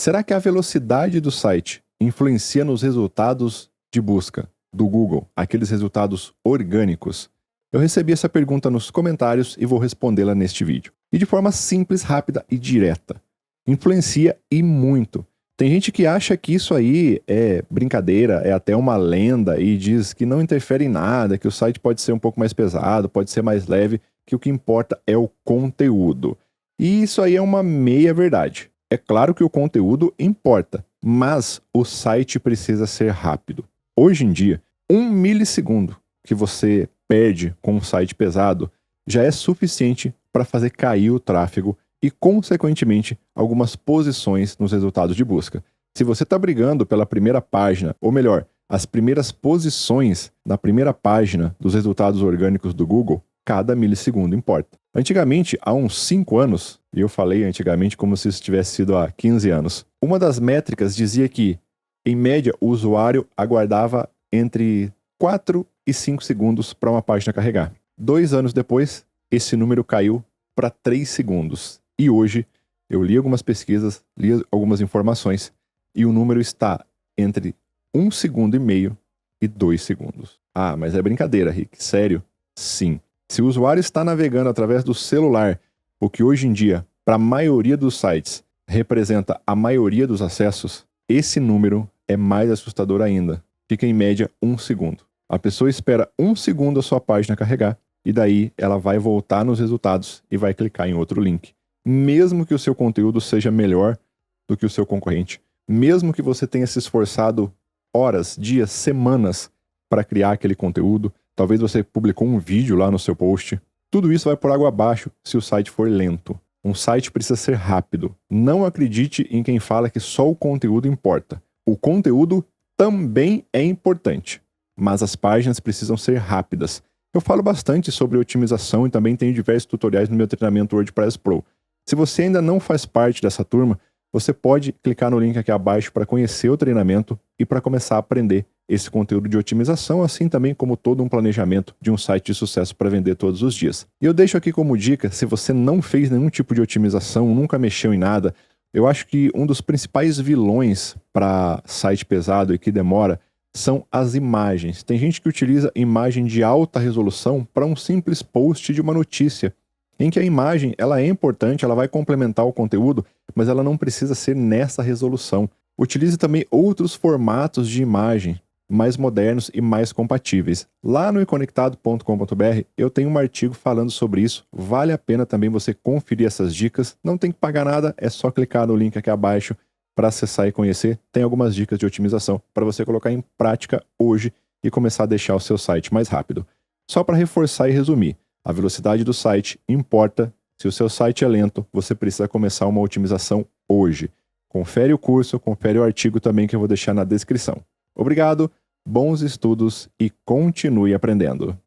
Será que a velocidade do site influencia nos resultados de busca do Google, aqueles resultados orgânicos? Eu recebi essa pergunta nos comentários e vou respondê-la neste vídeo. E de forma simples, rápida e direta. Influencia e muito. Tem gente que acha que isso aí é brincadeira, é até uma lenda e diz que não interfere em nada, que o site pode ser um pouco mais pesado, pode ser mais leve, que o que importa é o conteúdo. E isso aí é uma meia verdade. É claro que o conteúdo importa, mas o site precisa ser rápido. Hoje em dia, 1 milissegundo que você perde com um site pesado já é suficiente para fazer cair o tráfego e, consequentemente, algumas posições nos resultados de busca. Se você está brigando pela primeira página, ou melhor, as primeiras posições na primeira página dos resultados orgânicos do Google, cada milissegundo importa. Antigamente, há uns 5 anos, e eu falei antigamente como se isso tivesse sido há 15 anos, uma das métricas dizia que, em média, o usuário aguardava entre 4 e 5 segundos para uma página carregar. 2 anos depois, esse número caiu para 3 segundos. E hoje, eu li algumas pesquisas, li algumas informações, e o número está entre 1,5 segundo e 2 segundos. Ah, mas é brincadeira, Rick. Sério? Sim. Se o usuário está navegando através do celular, o que hoje em dia, para a maioria dos sites, representa a maioria dos acessos, esse número é mais assustador ainda. Fica em média 1 segundo. A pessoa espera 1 segundo a sua página carregar, e daí ela vai voltar nos resultados e vai clicar em outro link. Mesmo que o seu conteúdo seja melhor do que o seu concorrente, mesmo que você tenha se esforçado horas, dias, semanas para criar aquele conteúdo, talvez você publicou um vídeo lá no seu post, tudo isso vai por água abaixo se o site for lento. Um site precisa ser rápido. Não acredite em quem fala que só o conteúdo importa. O conteúdo também é importante, mas as páginas precisam ser rápidas. Eu falo bastante sobre otimização e também tenho diversos tutoriais no meu treinamento WordPress Pro. Se você ainda não faz parte dessa turma, você pode clicar no link aqui abaixo para conhecer o treinamento e para começar a aprender esse conteúdo de otimização, assim também como todo um planejamento de um site de sucesso para vender todos os dias. E eu deixo aqui como dica, se você não fez nenhum tipo de otimização, nunca mexeu em nada, eu acho que um dos principais vilões para site pesado e que demora são as imagens. Tem gente que utiliza imagem de alta resolução para um simples post de uma notícia, em que a imagem ela é importante, ela vai complementar o conteúdo, mas ela não precisa ser nessa resolução. Utilize também outros formatos de imagem, mais modernos e mais compatíveis. Lá no iconectado.com.br eu tenho um artigo falando sobre isso, vale a pena também você conferir essas dicas, não tem que pagar nada, é só clicar no link aqui abaixo para acessar e conhecer. Tem algumas dicas de otimização para você colocar em prática hoje e começar a deixar o seu site mais rápido. Só para reforçar e resumir, a velocidade do site importa. Se o seu site é lento, você precisa começar uma otimização hoje. Confere o curso, confere o artigo também que eu vou deixar na descrição. Obrigado, bons estudos e continue aprendendo.